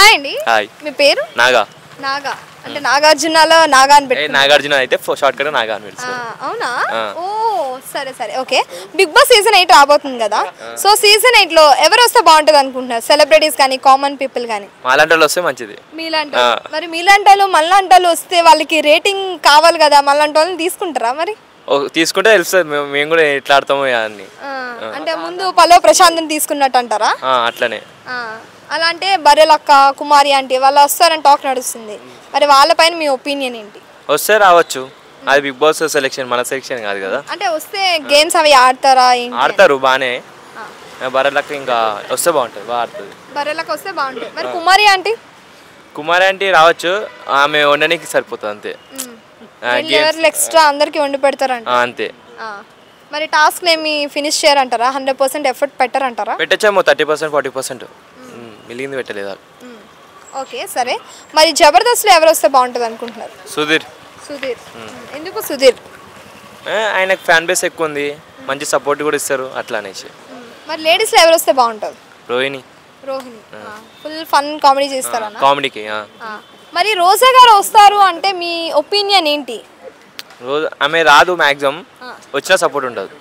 Hi అండి. Hi. మీ పేరు? నాగా. నాగా అంటే నాగార్జునలో నాగా అని పెట్టుకున్నారు. నాగార్జున అయితే షార్ట్ కట్ నాగా అని పిలుస్తారు. అవునా? ఓ సరే సరే ఓకే. బిగ్ బాస్ సీజన్ 8 రాబోతుంది కదా, సో సీజన్ 8 లో ఎవరు వస్తే బాగుంటుంది అనుకుంటున్నారు? సెలబ్రిటీస్ కానీ కామన్ పీపుల్ కానీ? మాలాంటి వాళ్ళు వస్తే మంచిది. మీలాంటి మరి మీలాంటి వాళ్ళు మళ్ళాంటి వాళ్ళు వస్తే వాళ్ళకి రేటింగ్ కావాలి కదా, మళ్ళాంటి వాళ్ళని తీసుకుంటారా మరి? తీసుకుంటే తెలుస్తుంది మేము కూడా ఎట్లా ఆడతామో అని. అంటే ముందు పలో ప్రశాంత్ని తీసుకున్నట్టు అంటారా? అట్లనే. అలా అంటే బర్రెలక్క కుమారి అంటే వాళ్ళు వస్తారని టాక్ నడుస్తుంది, మరి వాళ్ళపైన మీ ఒపీనియన్ ఏంటి? వస్తే రావచ్చు, అది బిగ్ బాస్ సెలెక్షన్, మన సెలెక్షన్ కాదు కదా. అంటే వస్తే గేమ్స్ అవి ఆడతారా? ఆడతారు బాగానే. బర్రెలక్క ఇంకా వస్తే బాగుంటుంది, బాగా ఆడుతుంది. బర్రెలక్క వస్తే బాగుంటుంది. మరి కుమారి ఆంటీ? కుమారి ఆంటీ రావచ్చు, ఆమె వండడానికి సరిపోతుంది అంతే. ఎక్స్ట్రా అందరికి వండి పెడతారంట అంతే. మరి టాస్క్ ఏమి ఫినిష్ చేయరంటారా? 100% ఎఫర్ట్ పెట్టారంటారా? పెట్టచ్చేమో 30% 40%, మిగిలింది పెట్టలేదు. ఓకే సరే, మరి జబర్దస్త్లో ఎవరు వస్తే బాగుంటుంది అనుకుంటున్నారు? సుధీర్. సుధీర్ ఎందుకు సుధీర్? ఆయనకు ఫ్యాన్ బేస్ ఎక్కువ ఉంది, మంచి సపోర్ట్ కూడా ఇస్తారు అట్లా అనేసి. మరి లేడీస్లో ఎవరు వస్తే బాగుంటుంది? Rohini. Rohini full fun comedy చేస్తారా? కామెడీకి. మరి రోజా గారు వస్తారు అంటే మీ ఒపీనియన్ ఏంటి? ఆమె రాదు, మ్యాక్సిమం వచ్చినా సపోర్ట్ ఉండదు.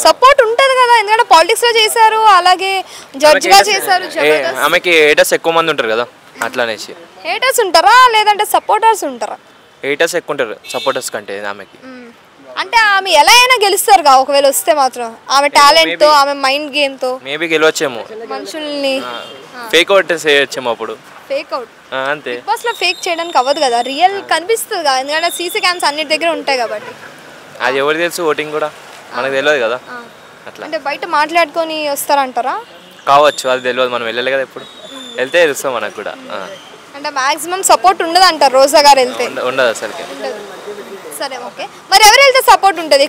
సపోర్ట్ ఉంటది కదా, ఎందుకంటే పాలిటిక్స్ లో చేశారు, అలాగే జడ్జ్ గా చేశారు. ఆమెకి హేటర్స్ ఎక్కువ మంది ఉంటారు కదా, అట్లా అనేసి. హేటర్స్ ఉంటారా లేదంటే సపోర్టర్స్ ఉంటారా? హేటర్స్ ఎక్కువ ఉంటారు సపోర్టర్స్ కంటే ఆమెకి. అంటే ఆమె ఎలా అయినా గెలుస్తారు కదా ఒకవేళ వస్తే మాత్రం, ఆమె టాలెంట్ తో, ఆమె మైండ్ గేమ్ తో మేబీ గెలవచ్చేమో. మనుషుల్ని ఫేక్ అవుట్ చేయొచ్చేమో అప్పుడు. ఫేక్ అవుట్ అంతే. బిగ్ బాస్ లో ఫేక్ చేయడానికి అవ్వదు కదా, రియల్ కనిపిస్తుంది కదా, ఎందుకంటే సీసీ క్యామ్స్ అన్నిటి దగ్గర ఉంటాయి కాబట్టి. అది ఎవరు తెలుసు, ఓటింగ్ కూడా మనకు తెలియదు కదా. అట్లా అంటే బయట మాట్లాడుకొని వస్తారంటారా? కావచ్చు, అది తెలియదు, మనం వెళ్ళాలి కదా. ఎప్పుడు వెళ్తే తెలుస్తాం మనకు కూడా. అంటే మాక్సిమం సపోర్ట్ ఉండదు అంటారు రోజా గారు వెళ్తే? ఉండదు అసలుకి. సరే ఓకే, మరి ఎవరు వెళ్తే సపోర్ట్ ఉంటుంది?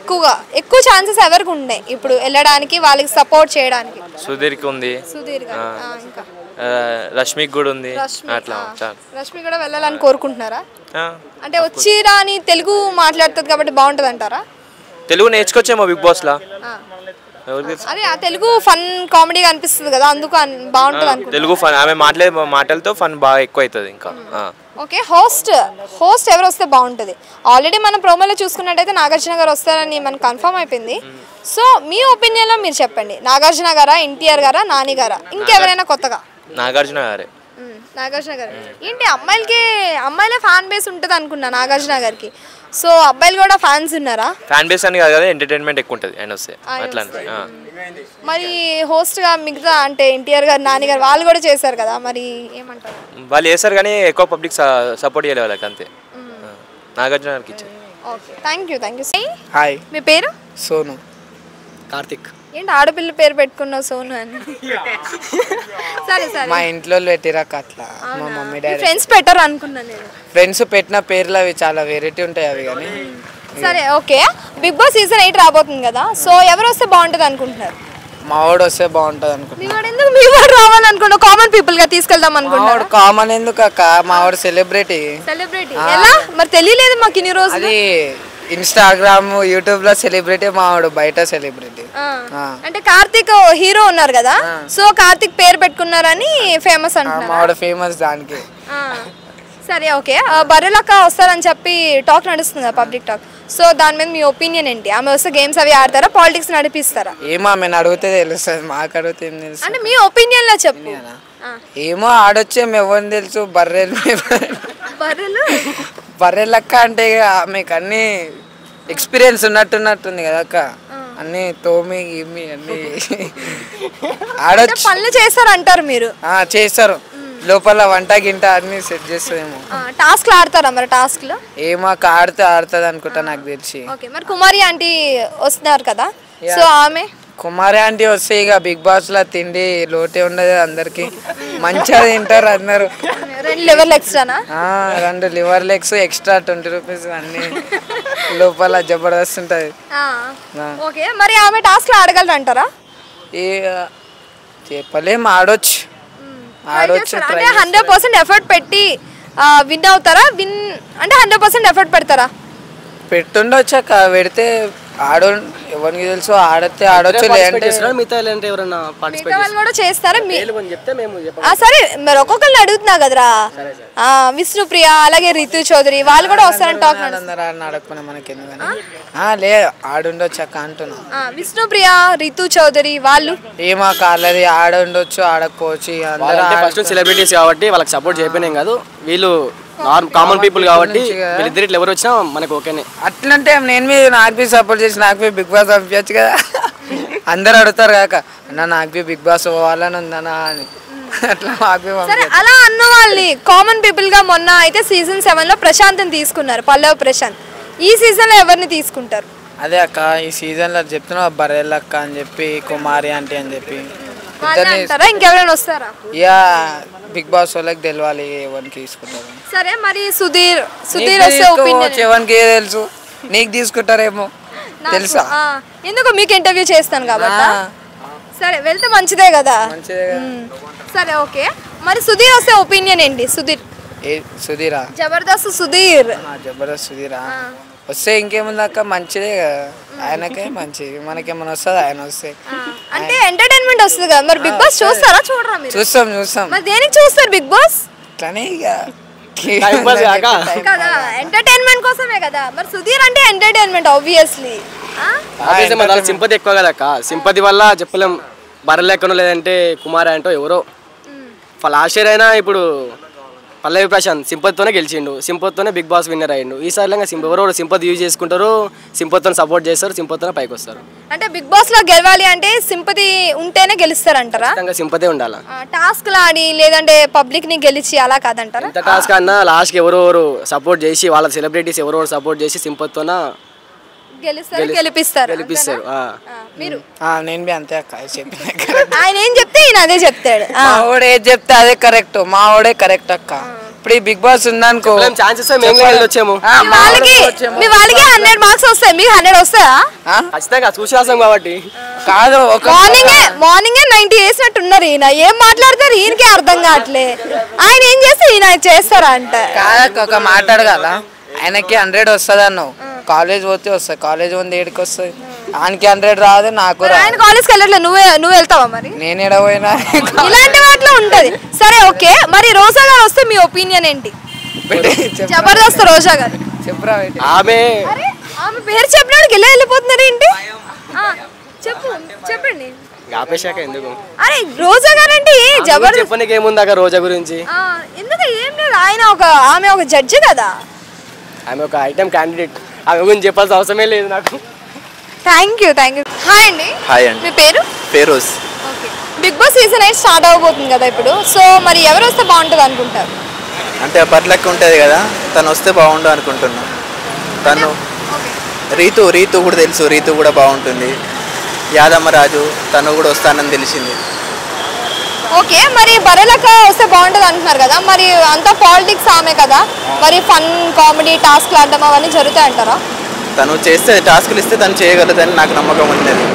ఎక్కువ ఛాన్సెస్ ఎవరికి ఉన్నాయి ఇప్పుడు వెళ్ళడానికి, వాళ్ళకి సపోర్ట్ చేయడానికి? సుధీర్కి ఉంది, సుధీర్ గారు, ఇంకా రష్మికి కూడా ఉంది. అట్లా రష్మి కూడా వెళ్ళాలని కోరుకుంటున్నారా? అంటే వచ్చిరా అని తెలుగు మాట్లాడుతుంది కాబట్టి బాగుంటుంది అంటారా? తెలుగు నేర్చుకోవచ్చేమో బిగ్ బాస్ లా. అదే ఆ తెలుగు ఫన్ కామెడీగా అనిపిస్తుంది కదా, అందుకు బాగుంటుంది అనుకుంటా. తెలుగు ఫన్, ఆమె మాటలతో ఫన్ బాగా ఎక్కువ అవుతుంది ఇంకా. ఓకే, హోస్ట్ ఎవరు వస్తే బాగుంటుంది? ఆల్రెడీ మనం ప్రోమోలో చూసుకున్నట్టయితే నాగార్జున గారు వస్తారని మనకు కన్ఫర్మ్ అయిపోయింది. సో మీ ఒపీనియన్లో మీరు చెప్పండి, నాగార్జున గారా, ఎన్టీఆర్ గారా, నాని గారా, ఇంకెవరైనా కొత్తగా? నాగార్జున గారే. నాగార్జున గారు ఏంటి, అమ్మాయిలే ఫ్యాన్ బేస్ ఉంటుంది అనుకున్నా నాగార్జున గారికి, సో అబ్బాయిలు కూడా ఫ్యాన్స్ ఉన్నారా? ఫ్యాన్ బేస్ అని కాదు కదా, ఎంటర్టైన్మెంట్ ఎక్కువ ఉంటుంది ఆయన వస్తే అట్లా. మరి హోస్ట్ గా మిగతా అంటే ఎన్టీఆర్ గారు, నాని గారు వాళ్ళు కూడా చేశారు కదా, మరి ఏమంటారు? వాళ్ళు చేస్తారు కానీ ఎక్కువ పబ్లిక్ సపోర్ట్ చేయలేదు వాళ్ళకి, అంతే. నాగార్జున గారికి ఇచ్చారు. Okay, thank you. హాయ్, మీ పేరు? సోను. కార్తిక్. ఏంటి ఆడపిల్ల పేరు పెట్టుకున్నావు సోను అని? సరే సరే, మా ఇంట్లో పెట్టిరాక అట్లా, మా మమ్మీ డాడీ. ఫ్రెండ్స్ పెట్టారు అనుకున్నాను నేను. ఫ్రెండ్స్ పెట్టిన పేర్లు అవి చాలా వెరైటీ ఉంటాయి అవి కానీ. సరే ఓకే, బిగ్ బాస్ సీజన్ 8 రాబోతుంది కదా, సో ఎవరు వస్తే బాగుంటుంది అనుకుంటున్నారు? మా వాడు వస్తే బాగుంటుంది అనుకుంటున్నాను. ఎందుకు మీ వాడు రావాలనుకుంటున్నా? కామన్ పీపుల్ గా తీసుకెళ్దాం అనుకుంటున్నాను. కామన్ ఎందుకు అక్క, మా వాడు సెలబ్రిటీ. ఎలా మరి తెలియలేదు మాకు ఇన్ని రోజులు. అది ఇన్స్టాగ్రామ్ యూట్యూబ్ లో సెలబ్రిటీ, మా వాడు బయట సెలబ్రిటీ. అంటే కార్తిక్ హీరో ఉన్నారు కదా, సో కార్తిక్ పేరు పెట్టుకున్నారని ఫేమస్ అంటున్నారు. మా వాడు ఫేమస్ దానికి. సరే ఓకే, బర్రెలక్క వస్తారని చెప్పి టాక్ నడుస్తుంది కదా, పబ్లిక్ టాక్, సో దాని మీద మీ ఒపీనియన్ ఏంటి? ఆమె వస్తే గేమ్స్ అవి ఆడతారా, పాలిటిక్స్ నడిపిస్తారా? ఏమో ఆమెను అడిగితే తెలుస్తుంది, మాకు అడిగితే ఏం తెలుసు. అంటే మీ ఒపీనియన్ లో చెప్పు. ఏమో ఆడొచ్చేమో, ఎవరిని తెలుసు. బర్రెలక్క అంటే ఆమెకు అన్ని ఎక్స్పీరియన్స్ ఉన్నట్టుంది కదా అక్క, అన్ని తోమి గిమ్మి అన్ని ఆడొచ్చు. పనులు చేస్తారంటారు మీరు? చేస్తారు, లోపల వంట గింట అన్ని సెట్ చేస్తుందేమో. టాస్క్ ఆడతారా మరి? టాస్క్ లో ఏమో ఆడుతుంది అనుకుంటా నాకు తెలిసి. ఓకే, మరి కుమారి ఆంటీ వస్తున్నారు కదా, సో ఆమె కుమారి ఆంటీ వస్తే ఇక బిగ్ బాస్ లో తిండి లోటే ఉండదు, అందరికి మంచిగా తింటారు అందరు. 2 లివర్ ఎక్స్ట్రానా? 2 లివర్ లెగ్స్ ఎక్స్ట్రా 20 రూపీస్ అన్ని లోపల జబర్దస్త్ ఉంటది. ఓకే, మరి ఆమె టాస్క్ లో ఆడగలరు అంటారా? చెప్పలేం, ఆడొచ్చు. అంటే 100% ఎఫర్ట్ పెట్టి విన్ అవుతారా? అంటే 100% ఎఫర్ట్ పెడతారా? పెట్టుండొచ్చాక పెడితే ఎవరికి తెలుసు ఆడితే ఆడొచ్చు లేదంటే మిగతా ఎవరైనా మిగతా వాళ్ళు కూడా చేస్తారా చెప్తే మేము సరే మరి ఒక్కొక్కరిని అడుగుతున్నా కదరా విష్ణుప్రియ అలాగే రితు చౌదరి వాళ్ళు కూడా వస్తారని టాక్ అడగకుండా మనకి ఎందుకని లే ఆడుండొచ్చు అక్క అంటున్నా విష్ణుప్రియ రితు చౌదరి వాళ్ళు ఏమా కాలేదు ఆడుండొచ్చు ఆడకపోవచ్చు ఫస్ట్ సెలబ్రిటీస్ కాబట్టి వాళ్ళకి సపోర్ట్ చేయకపోయినాం కాదు వీళ్ళు కామన్ పీపుల్ కాబట్టి వీళ్ళిద్దరు ఇట్లా ఎవరు వచ్చినా మనకు ఓకేనే అట్లంటే నేను నాకు సపోర్ట్ చేసి నాకు బిగ్ బాస్ పంపించచ్చు కదా అందరు అడుగుతారు కాక అన్న నాకు బిగ్ బాస్ పోవాలని ఉందన్నా అని అట్లా మాకు సరే అలా అన్న వాళ్ళని కామన్ పీపుల్ గా మొన్న అయితే సీజన్ 7 లో ప్రశాంత్ని తీసుకున్నారు పల్లవ్ ప్రశాంత్ ఈ సీజన్ లో ఎవరిని తీసుకుంటారు అదే అక్క ఈ సీజన్ లో చెప్తున్నా బర్రెలక్క అని చెప్పి కుమారి ఆంటీ అని చెప్పి ఇంకెవరైనా వస్తారా బిగ్ బాస్ వాళ్ళకి తెలియాలి ఎవరికి తీసుకుంటారు సరే మరి సుధీర్ వస్తే ఎవరికి తెలుసు నీకు తీసుకుంటారేమో తెలుసా ఎందుకు మీకు ఇంటర్వ్యూ చేస్తాను కాబట్టి సరే వెళ్తే మంచిదే కదా సరే ఓకే మరి సుధీర్ వస్తే ఒపీనియన్ ఏంటి సుధీరా జబర్దస్త్ సుధీర్ వస్తే ఇంకేముంది అక్క మంచిదే కదా ఆయనకే మంచిది మనకేమైనా వస్తుంది ఆయన వస్తే అంటే ఎంటర్టైన్మెంట్ వస్తుంది కదా మరి బిగ్ బాస్ చూస్తారా చూడరా మీరు చూస్తాం మరి దేనికి చూస్తారు బిగ్ బాస్ అట్లానే కదా ఎంటర్టైన్మెంట్ కోసమే కదా మరి సుధీర్ అంటే ఎంటర్టైన్మెంట్ ఆబ్వియస్లీ సింపతి ఎక్కువ కదా అక్క సింపతి వల్ల చెప్పలేం బర్రెలెక్కనో లేదంటే కుమార్ అంటో ఎవరో లాస్ట్ ఇయర్ అయినా ఇప్పుడు పల్లవి ప్రశాంత్ సింపతితోనే గెలిచిండు సింపతితోనే బిగ్ బాస్ విన్నర్ అయ్యిండు ఈసారి ఎవరెవరు సింపతి యూజ్ చేసుకుంటారు సింపతితో సపోర్ట్ చేస్తారు సింపతితోనే పైకి వస్తారు అంటే బిగ్ బాస్ లో గెలవాలి అంటే సింపతి ఉంటేనే గెలుస్తారంటారా సింపతి ఉండాలి టాస్క్ ఆడి లేదంటే పబ్లిక్ ని గెలిచి అలా కాదంటారా ఎంత టాస్క్ అన్నా లాస్ట్ కి ఎవరెవరు సపోర్ట్ చేసి వాళ్ళ సెలబ్రిటీస్ ఎవరెవరు సపోర్ట్ చేసి సింపతితోన గెలిపిస్తారు నేను అంతే అక్క ఆయన ఏం చెప్తే ఈయన అదే చెప్తాడు మా వాడు ఏది చెప్తే అదే కరెక్ట్ మా వాడే కరెక్ట్ అక్క ఇప్పుడు ఈ బిగ్ బాస్ ఉందనుకో మీ వాళ్ళకి 100 మార్క్స్ వస్తాయి మీకు 100 వస్తాయా ఖచ్చితంగా చూసేసాం కాబట్టి కాదు మార్నింగే 90 వేసినట్టున్నారు ఈయన ఏం మాట్లాడతారు ఈయనకే అర్థం కావట్లే ఆయన ఏం చేస్తే ఈయన చేస్తారా అంట కాదక్క ఒక మాట్లాడగల ఆయనకి 100 వస్తుంది అన్నావు కాలేజ్ పోతే వస్తాయి కాలేజ్ పోతే ఏడికి వస్తాయి ఆయనకి 100 రాదు నాకు ఆయన కాలేజ్కి వెళ్ళట్లేదు నువ్వు వెళ్తావా మరి నేను ఎడపోయినా ఇలాంటి వాటిలో ఉంటది సరే ఓకే మరి రోజా గారు వస్తే మీ ఒపీనియన్ ఏంటి జబర్దస్త్ రోజా గారు చెప్పరా ఆమె పేరు చెప్పడానికి ఇలా వెళ్ళిపోతున్నారు ఏంటి చెప్పండి ఎందుకు అరే రోజా గారు అంటే చెప్పడానికి ఏముంది రోజా గురించి ఎందుకు ఏం లేదు ఆమె ఒక జడ్జి కదా ఆమె ఒక ఐటమ్ క్యాండిడేట్ ఆమె గురించి చెప్పాల్సిన అవసరమే లేదు నాకు థ్యాంక్ యూ హాయ్ అండి మీ పేరు Feroz Bigg Boss season 8 start అవబోతుంది కదా ఇప్పుడు సో మరి ఎవరు వస్తే బాగుంటుంది అనుకుంటారు అంటే బర్లెక్క ఉంటుంది కదా తను వస్తే బాగుండు అనుకుంటున్నా తను రీతు కూడా తెలుసు రీతు కూడా బాగుంటుంది యాదమ్మ రాజు తను కూడా వస్తానని తెలిసింది ఓకే మరి బర్రెలక్క వస్తే బాగుంటుంది అంటున్నారు కదా మరి అంతా పాలిటిక్స్ ఆమె కదా మరి ఫన్ కామెడీ టాస్క్లు ఆడడం అవన్నీ జరుగుతాయి అంటారా తను చేస్తే టాస్క్లు ఇస్తే తను చేయగలదని నాకు నమ్మకం ఉన్నది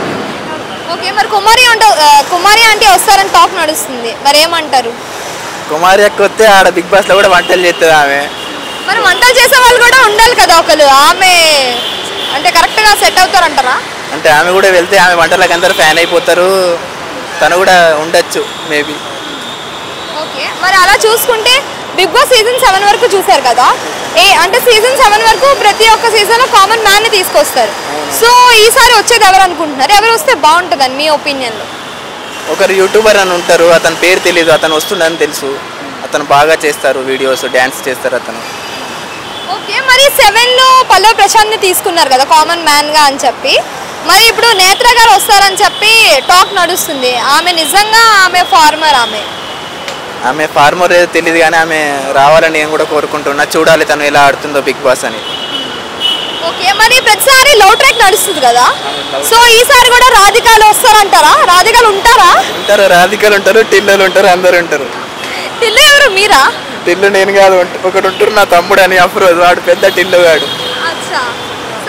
ఓకే మరి కుమారి అంటే వస్తారని టాక్ నడుస్తుంది మరి ఏమంటారు కుమారి అక్క వస్తే ఆడ బిగ్ బాస్లో కూడా వంటలు చేస్తుంది ఆమె మరి వంటలు చేసే వాళ్ళు కూడా ఉండాలి కదా ఒకరు ఆమె అంటే కరెక్ట్గా సెట్ అవుతారంటారా అంటే ఆమె కూడా వెళ్తే ఆమె వంటలకు అందరూ ఫ్యాన్ అయిపోతారు తను కూడా ఉండొచ్చు మేబీ ఓకే మరి అలా చూసుకుంటే బిగ్ బాస్ సీజన్ 7 వరకు చూసారు కదా అంటే సీజన్ 7 వరకు ప్రతి ఒక్క సీజన్లో కామన్ మ్యాన్ని తీసుకొస్తారు సో ఈసారి వచ్చేది ఎవరు అనుకుంటున్నారు ఎవరు వస్తే బాగుంటుందని మీ ఒపీనియన్లో ఒకరు యూట్యూబర్ అని ఉంటారు అతని పేరు తెలియదు అతను వస్తుండని తెలుసు అతను బాగా చేస్తారు వీడియోస్ డ్యాన్స్ చేస్తారు అతను ఓకే మరి 7లో పల్లవి ప్రశాంత్ని తీసుకున్నారు కదా కామన్ మ్యాన్గా అని చెప్పి మరి ఇప్పుడు నేత్ర గారు వస్తారని చెప్పి టాక్ నడుస్తుంది ఆమె నిజంగా ఆమె ఫార్మర్ ఏదో తెలియదు కానీ ఆమె రావాలని నేను కూడా కోరుకుంటున్నా చూడాలి తను ఎలా ఆడుతుందో బిగ్ బాస్ అని ఓకే మరి ప్రతిసారి లవ్ ట్రాక్ నడుస్తుంది కదా సో ఈసారి కూడా రాధికాలు వస్తారంటారా రాధికాలు ఉంటారా రాధికాలు ఉంటారు టిల్లులు ఉంటారు అందరు ఉంటారు టిల్లు ఎవరు మీరా టిల్లు నేను కాదు ఒకటి ఉంటారు నా తమ్ముడు అని అఫ్రోజ్ వాడు పెద్ద టిల్లు వాడు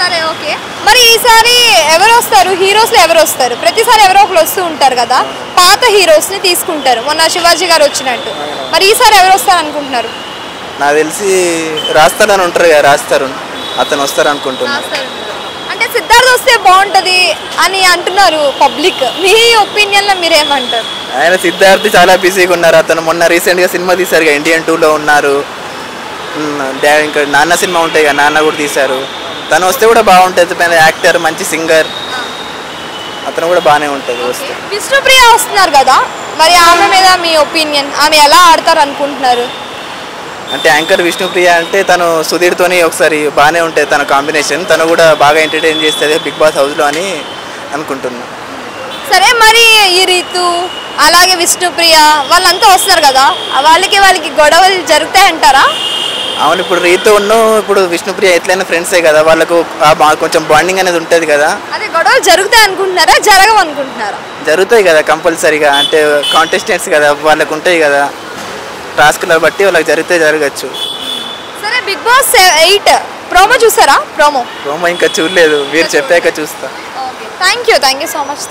సరే ఓకే మరి ఈసారి ఎవరు వస్తారు హీరోస్లో ఎవరు వస్తారు ప్రతిసారి ఎవరో ఒకరు వస్తూ ఉంటారు కదా పాత హీరోస్ని తీసుకుంటారు మొన్న శివాజీ గారు వచ్చినట్టు మరి ఈసారి ఎవరు వస్తారు అనుకుంటున్నారు నాకు తెలిసి రాస్తారని ఉంటారు కదా రాస్తారు అతను వస్తారు అనుకుంటున్నాను అంటే సిద్ధార్థ ప్రమోద్ వస్తే బాగుంటది అని అంటున్నారు పబ్లిక్. మీ ఒపీనియన్ లో మీరేమంటారు? ఆయన సిద్ధార్థ్ చాలా బిజీగా ఉన్నారు. అతను మొన్న రీసెంట్గా సినిమా తీశారు, ఇండియన్ 2లో ఉన్నారు. ఇంకా నాన్న సినిమా ఉంటాయి కదా, నాన్న కూడా తీశారు. తను వస్తే కూడా బాగుంటుంది. యాక్టర్, మంచి సింగర్, అతను కూడా బాగానే ఉంటుంది వస్తే. విష్ణుప్రియ వస్తున్నారు కదా, మరి ఆమె మీద మీ ఒపీనియన్? ఆమె ఎలా ఆడతారు అనుకుంటున్నారు? అంటే యాంకర్ విష్ణుప్రియ అంటే తను సుధీర్తోని ఒకసారి బాగానే ఉంటుంది తన కాంబినేషన్. తను కూడా బాగా ఎంటర్టైన్ చేస్తుంది బిగ్ బాస్ హౌస్లో అని అనుకుంటున్నాను. సరే, మరి ఈ రీతు అలాగే విష్ణుప్రియ వాళ్ళంతా వస్తున్నారు కదా, వాళ్ళకి గొడవలు జరుగుతాయంటారా? అవును, ఇప్పుడు రీతు ఇప్పుడు విష్ణుప్రియ ఎట్లయినా ఫ్రెండ్సే కదా, వాళ్ళకు కొంచెం బాండింగ్ అనేది ఉంటుంది కదా. అదే గొడవలు జరుగుతాయి అనుకుంటున్నారా, జరగవు అనుకుంటున్నారా? జరుగుతాయి కదా కంపల్సరీగా. అంటే కాంటెస్టెంట్స్ కదా, వాళ్ళకు ఉంటాయి కదా టాస్క్ల బట్టి, వాళ్ళకి జరగచ్చు. సరే, బిగ్ బాస్ 8 ప్రోమో చూసారా? ప్రోమో ఇంకా చూడలేదు, మీరు చెప్పాక చూస్తా. Thank you so much.